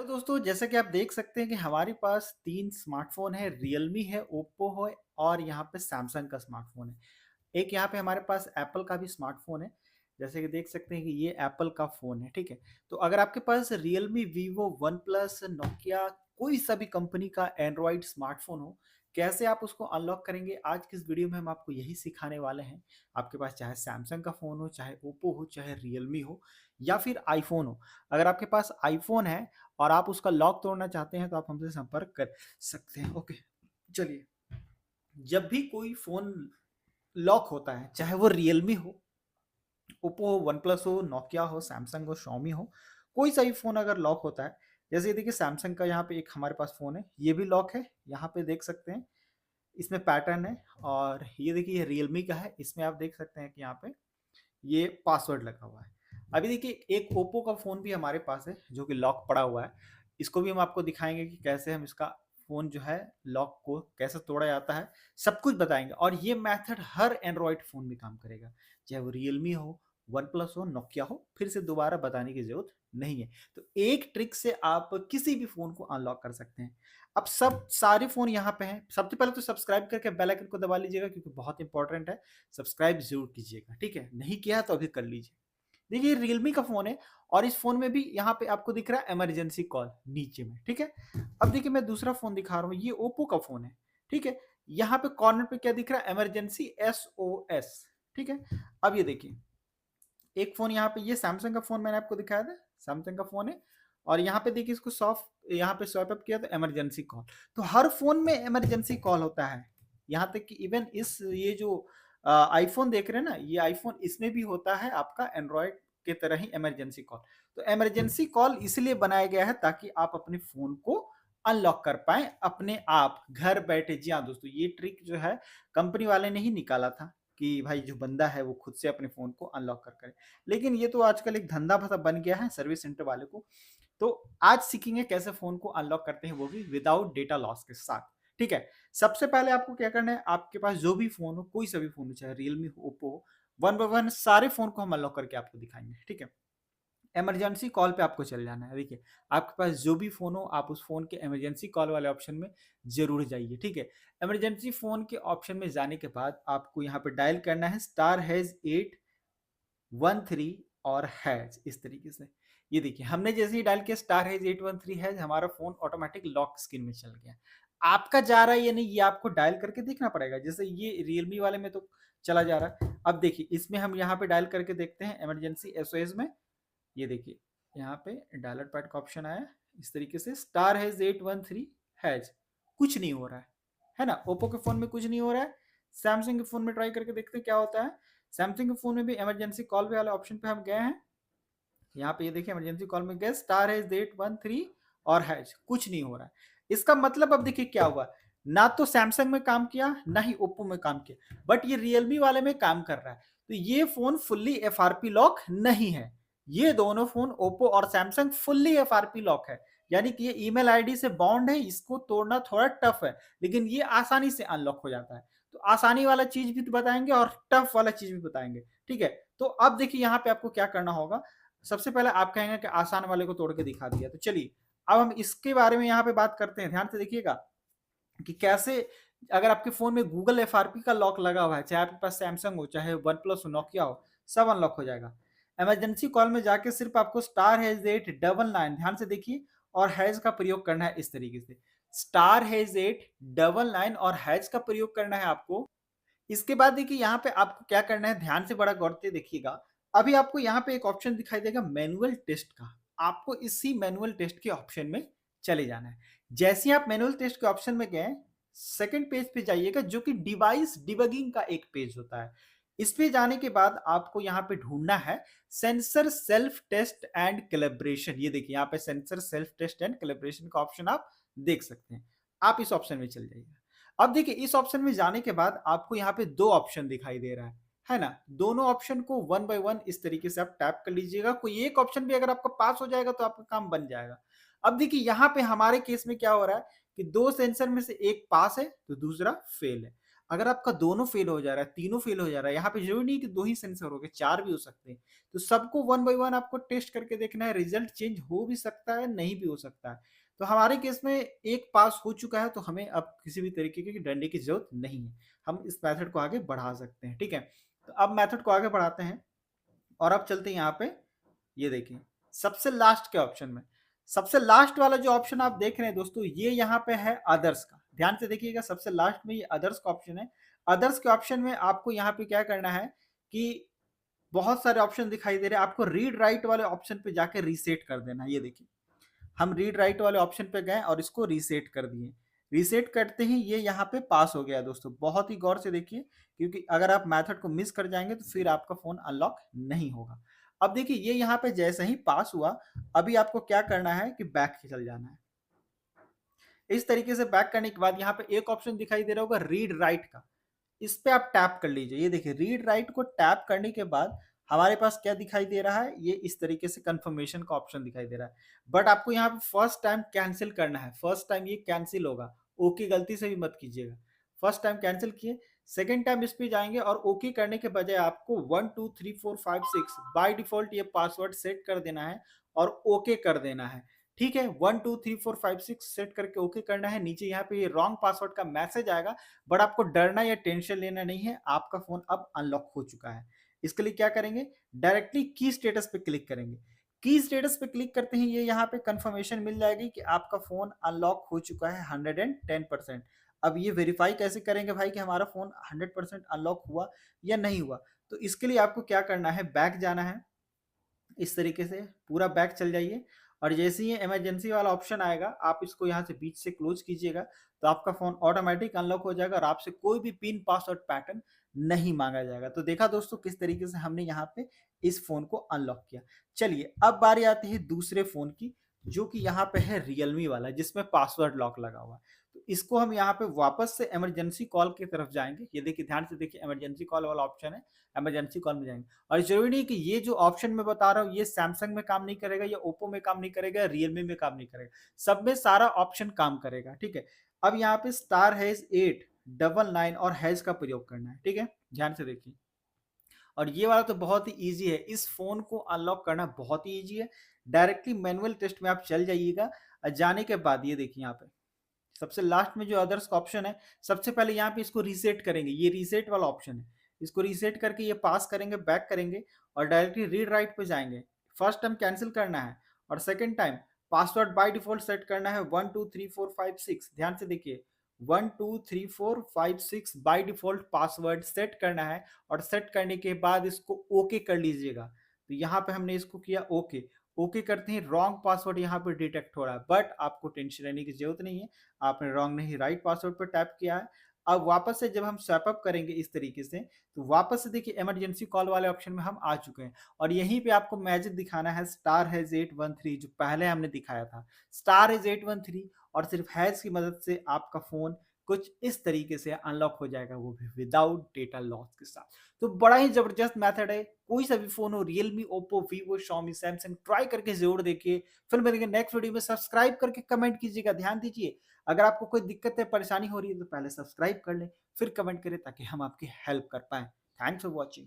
Hello दोस्तों, जैसा कि आप देख सकते हैं कि हमारे पास 3 स्मार्टफ़ोन है, रियलमी है, ओप्पो है और यहाँ पे सैमसंग का स्मार्टफ़ोन है। एक यहाँ पे हमारे पास एप्पल का भी स्मार्टफ़ोन है, जैसे कि देख सकते हैं कि ये एप्पल का फ़ोन है, ठीक है? तो अगर आपके पास Realme, Vivo, OnePlus, Nokia कोई सा भी कंपनी का एंड्रॉइड स्मार्टफ़ोन हो, कैसे आप उसको अनलॉक करेंगे, आज की इस वीडियो में हम आपको यही सिखाने वाले हैं। आपके पास चाहे सैमसंग का फ़ोन हो, चाहे ओप्पो हो, चाहे रियलमी हो या फिर आईफ़ोन हो। अगर आपके पास आईफ़ोन है और आप उसका लॉक तोड़ना चाहते हैं तो आप हमसे संपर्क कर सकते हैं। ओके, चलिए। जब भी कोई फ़ोन लॉक होता है, चाहे वो रियलमी हो, ओप्पो हो, वन प्लस हो, नोकिया हो, सैमसंग हो, शॉमी हो, कोई सा भी फ़ोन अगर लॉक होता है, जैसे ये देखिए सैमसंग का यहाँ पे एक हमारे पास फ़ोन है, ये भी लॉक है, यहाँ पे देख सकते हैं, इसमें पैटर्न है। और ये देखिए ये रियलमी का है, इसमें आप देख सकते हैं कि यहाँ पे ये पासवर्ड लगा हुआ है। अभी देखिए एक ओप्पो का फ़ोन भी हमारे पास है जो कि लॉक पड़ा हुआ है। इसको भी हम आपको दिखाएँगे कि कैसे हम इसका फ़ोन जो है लॉक को कैसे तोड़ा जाता है, सब कुछ बताएँगे और ये मेथड हर एंड्रॉयड फ़ोन में काम करेगा। चाहे वो रियलमी हो, वन प्लस हो, नोकिया हो, फिर से दोबारा बताने की ज़रूरत नहीं है। तो एक ट्रिक से आप किसी भी फ़ोन को अनलॉक कर सकते हैं। अब सब सारे फ़ोन यहाँ पे हैं। सबसे पहले तो सब्सक्राइब करके बेल आइकन को दबा लीजिएगा क्योंकि बहुत इंपॉर्टेंट है। सब्सक्राइब ज़रूर कीजिएगा, ठीक है? नहीं किया तो अभी कर लीजिए। देखिए रियलमी का फ़ोन है और इस फ़ोन में भी यहाँ पे आपको दिख रहा है इमरजेंसी कॉल नीचे में, ठीक है? अब देखिए मैं दूसरा फ़ोन दिखा रहा हूँ, ये ओप्पो का फ़ोन है, ठीक है? यहाँ पे कॉर्नर पे क्या दिख रहा है इमरजेंसी एसओएस, ठीक है? अब ये देखिए, एक फ़ोन यहाँ पे ये सैमसंग का फ़ोन मैंने आपको दिखाया था, सैमसंग का फ़ोन है और यहाँ पे देखिए इसको यहाँ पे स्वाइप अप किया तो इमरजेंसी कॉल। तो हर फ़ोन में इमरजेंसी कॉल होता है। यहाँ तक कि इवन इस ये जो आईफ़ोन देख रहे हैं ना, ये आईफ़ोन इसमें भी होता है आपका एंड्रॉयड के तरह ही इमरजेंसी कॉल। तो इमरजेंसी कॉल इसलिए बनाया गया है ताकि आप अपने फ़ोन को अनलॉक कर पाएँ अपने आप घर बैठे। जी हाँ दोस्तों, ये ट्रिक जो है कंपनी वाले ने ही निकाला था कि भाई जो बंदा है वो खुद से अपने फ़ोन को अनलॉक कर करे। लेकिन ये तो आजकल एक धंधा सा बन गया है सर्विस सेंटर वाले को। तो आज सीखेंगे कैसे फ़ोन को अनलॉक करते हैं वो भी विदाउट डेटा लॉस के साथ। ठीक है? सबसे पहले आपको क्या करना है, आपके पास जो भी फ़ोन हो, कोई सा भी फ़ोन हो, चाहे रियलमी हो, ओप्पो हो, वन बाय वन सारे फ़ोन को हम अनलॉक करके आपको दिखाएँगे। ठीक है? इमरजेंसी कॉल पे आपको चले जाना है। देखिए, आपके पास जो भी फ़ोन हो, आप उस फ़ोन के इमरजेंसी कॉल वाले ऑप्शन में ज़रूर जाइए, ठीक है? इमरजेंसी फ़ोन के ऑप्शन में जाने के बाद आपको यहाँ पे डायल करना है *813 और हैश इस तरीके से। ये देखिए, हमने जैसे ही डायल किया *813#, हमारा फ़ोन ऑटोमैटिक लॉक स्क्रीन में चल गया। आपका जा रहा है या नहीं, ये आपको डायल करके देखना पड़ेगा। जैसे ये रियलमी वाले में तो चला जा रहा है। अब देखिए, इसमें हम यहाँ पे डायल करके देखते हैं इमरजेंसी एसओएस में। ये देखिए, यहाँ पे डायलर पैड का ऑप्शन आया इस तरीके से *813#, कुछ नहीं हो रहा है ना? ओप्पो के फोन में कुछ नहीं हो रहा है। सैमसंग के फोन में ट्राई करके देखते हैं क्या होता है। सैमसंग के फोन में भी इमरजेंसी कॉल वाले ऑप्शन पे हम गए हैं। यहाँ पे ये देखिए इमरजेंसी कॉल में गए *813 और हैश, कुछ नहीं हो रहा है। इसका मतलब अब देखिए क्या हुआ, ना तो सैमसंग में काम किया ना ही ओप्पो में काम किया, बट ये रियलमी वाले में काम कर रहा है। तो ये फोन फुल्ली एफआरपी लॉक नहीं है। ये दोनों फोन ओप्पो और सैमसंग फुल्ली एफआरपी लॉक है, यानी कि ये ईमेल आईडी से बॉन्ड है, इसको तोड़ना थोड़ा टफ है, लेकिन ये आसानी से अनलॉक हो जाता है। तो आसानी वाला चीज भी बताएंगे और टफ वाला चीज भी बताएंगे, ठीक है? तो अब देखिए यहाँ पे आपको क्या करना होगा। सबसे पहले आप कहेंगे कि आसान वाले को तोड़ के दिखा दिया, तो चलिए अब हम इसके बारे में यहाँ पे बात करते हैं। ध्यान से देखिएगा कि कैसे, अगर आपके फोन में गूगल एफआरपी का लॉक लगा हुआ है, चाहे आपके पास सैमसंग हो, चाहे वन प्लस हो, नोकिया हो, सब अनलॉक हो जाएगा। इमरजेंसी कॉल में जाके सिर्फ आपको *899, ध्यान से देखिए, और हैश का प्रयोग करना है इस तरीके से। *899 और हैश का प्रयोग करना है आपको। इसके बाद देखिए यहाँ पे आपको क्या करना है, ध्यान से बड़ा गौर से देखिएगा। अभी आपको यहाँ पे एक ऑप्शन दिखाई देगा मैनुअल टेस्ट का। आपको इसी मैनुअल टेस्ट के ऑप्शन में चले जाना है। जैसे ही आप मैनुअल टेस्ट के ऑप्शन में गए, सेकंड पेज पे जाइएगा जो कि डिवाइस डिबगिंग का एक पेज होता है। इस पे जाने के बाद आपको यहाँ पे ढूंढना है sensor self test and calibration. ये देखिए यहाँ पे sensor self test and calibration का ऑप्शन आप देख सकते हैं। आप इस ऑप्शन में चल जाइएगा। अब देखिए इस ऑप्शन में जाने के बाद आपको यहाँ पे दो ऑप्शन दिखाई दे रहा है ना? दोनों ऑप्शन को वन बाय वन इस तरीके से आप टैप कर लीजिएगा। कोई एक ऑप्शन भी अगर आपका पास हो जाएगा तो आपका काम बन जाएगा। अब देखिए यहाँ पे हमारे केस में क्या हो रहा है कि दो सेंसर में से एक पास है तो दूसरा फेल है। अगर आपका दोनों फेल हो जा रहा है, तीनों फेल हो जा रहा है, यहाँ पे ज़रूरी नहीं कि 2 ही सेंसर होंगे, 4 भी हो सकते हैं। तो सबको वन बाय वन आपको टेस्ट करके देखना है, रिज़ल्ट चेंज हो भी सकता है, नहीं भी हो सकता है। तो हमारे केस में एक पास हो चुका है, तो हमें अब किसी भी तरीके की डरने की ज़रूरत नहीं है। हम इस मेथड को आगे बढ़ा सकते हैं, ठीक है? तो अब मेथड को आगे बढ़ाते हैं और अब चलते हैं यहाँ पे, ये देखिए, सबसे लास्ट के ऑप्शन में। सबसे लास्ट वाला जो ऑप्शन आप देख रहे हैं दोस्तों, ये यहाँ पे है अदर्स का। ध्यान से देखिएगा, सबसे लास्ट में ये अदर्स का ऑप्शन है। अदर्स के ऑप्शन में आपको यहाँ पे क्या करना है कि बहुत सारे ऑप्शन दिखाई दे रहे हैं, आपको रीड राइट वाले ऑप्शन पे जाके रीसेट कर देना है। ये देखिए, हम रीड राइट वाले ऑप्शन पे गए और इसको रीसेट कर दिए। रीसेट करते ही ये यहाँ पे पास हो गया दोस्तों। बहुत ही गौर से देखिए, क्योंकि अगर आप मेथड को मिस कर जाएंगे तो फिर आपका फोन अनलॉक नहीं होगा। अब देखिए, ये यहाँ पे जैसे ही पास हुआ, अभी आपको क्या करना है कि बैक चल जाना है। इस तरीके से बैक करने के बाद यहाँ पे एक ऑप्शन दिखाई दे रहा होगा रीड राइट का, इस पे आप टैप कर लीजिए। ये देखिए, रीड राइट को टैप करने के बाद हमारे पास क्या दिखाई दे रहा है, ये इस तरीके से कंफर्मेशन का ऑप्शन दिखाई दे रहा है। बट आपको यहाँ पे फर्स्ट टाइम कैंसिल करना है, फर्स्ट टाइम ये कैंसिल होगा। ओके गलती से भी मत कीजिएगा। फर्स्ट टाइम कैंसिल किए, सेकेंड टाइम इस पे जाएंगे और ओके करने के बजाय आपको 1 2 3 4 5 6 बाय डिफॉल्ट ये पासवर्ड सेट कर देना है और ओके कर देना है। ठीक है, 1 2 3 4 5 6 सेट करके ओके करना है। नीचे यहाँ पे ये रॉन्ग पासवर्ड का मैसेज आएगा, बट आपको डरना या टेंशन लेना नहीं है, आपका फोन अब अनलॉक हो चुका है। इसके लिए क्या करेंगे, डायरेक्टली की स्टेटस पे क्लिक करेंगे। की स्टेटस पे क्लिक करते ही ये यहाँ पे कंफर्मेशन मिल जाएगी कि आपका फोन अनलॉक हो चुका है 110%। अब ये वेरीफाई कैसे करेंगे भाई कि हमारा फोन 100% अनलॉक हुआ या नहीं हुआ? तो इसके लिए आपको क्या करना है, बैक जाना है। इस तरीके से पूरा बैक चल जाइए और जैसे ही इमरजेंसी वाला ऑप्शन आएगा, आप इसको यहाँ से बीच से क्लोज कीजिएगा, तो आपका फोन ऑटोमेटिक अनलॉक हो जाएगा और आपसे कोई भी पिन पासवर्ड पैटर्न नहीं मांगा जाएगा। तो देखा दोस्तों, किस तरीके से हमने यहाँ पे इस फोन को अनलॉक किया। चलिए, अब बारी आती है दूसरे फोन की, जो कि यहाँ पे है रियलमी वाला, जिसमें पासवर्ड लॉक लगा हुआ है। तो इसको हम यहाँ पे वापस से इमरजेंसी कॉल की तरफ जाएंगे। ये देखिए, ध्यान से देखिए, इमरजेंसी कॉल वाला ऑप्शन है, इमरजेंसी कॉल में जाएंगे। और जरूरी नहीं कि ये जो ऑप्शन मैं बता रहा हूँ ये सैमसंग में काम नहीं करेगा, या ओप्पो में काम नहीं करेगा, रियलमी में काम नहीं करेगा, सब में सारा ऑप्शन काम करेगा। ठीक है, अब यहाँ पे *899 और हैश का प्रयोग करना है। ठीक है, ध्यान से देखिए, और ये वाला तो बहुत ही ईजी है, इस फोन को अनलॉक करना बहुत ही ईजी है। डायरेक्टली मैनुअल टेस्ट में आप चल जाइएगा। जाने के बाद ये देखिए, यहाँ पे सबसे लास्ट में जो अदर्स का ऑप्शन है, सबसे पहले यहाँ पे इसको रीसेट करेंगे। ये रीसेट वाला ऑप्शन है, इसको रीसेट करके ये पास करेंगे, बैक करेंगे और डायरेक्टली रीड राइट पे जाएंगे। फर्स्ट टाइम कैंसिल करना है और second time password by default set करना है 1 2 3 4 5 6। ध्यान से देखिए, 1 2 3 4 5 6 बाय डिफॉल्ट पासवर्ड सेट करना है और सेट करने के बाद इसको ओके कर लीजिएगा। तो यहाँ पे हमने इसको किया ओके। ओके करते ही रॉन्ग पासवर्ड यहाँ पे डिटेक्ट हो रहा है, बट आपको टेंशन लेने की जरूरत नहीं है, आपने रॉन्ग नहीं राइट पासवर्ड पर टैप किया है। अब वापस से जब हम स्वैप अप करेंगे इस तरीके से, तो वापस से देखिए इमरजेंसी कॉल वाले ऑप्शन में हम आ चुके हैं और यहीं पे आपको मैजिक दिखाना है *813, जो पहले हमने दिखाया था *813, और सिर्फ हैश की मदद से आपका फोन कुछ इस तरीके से अनलॉक हो जाएगा, वो भी विदाउट डेटा लॉस के साथ। तो बड़ा ही जबरदस्त मेथड है। कोई सा भी फोन हो, Realme, Oppo, Vivo, Xiaomi, Samsung, try करके जरूर देखिए। फिर मिलेंगे नेक्स्ट वीडियो में। सब्सक्राइब करके कमेंट कीजिएगा, ध्यान दीजिए, अगर आपको कोई दिक्कत है, परेशानी हो रही है, तो पहले सब्सक्राइब कर लें, फिर कमेंट करें ताकि हम आपकी हेल्प कर पाएं। Thanks for watching.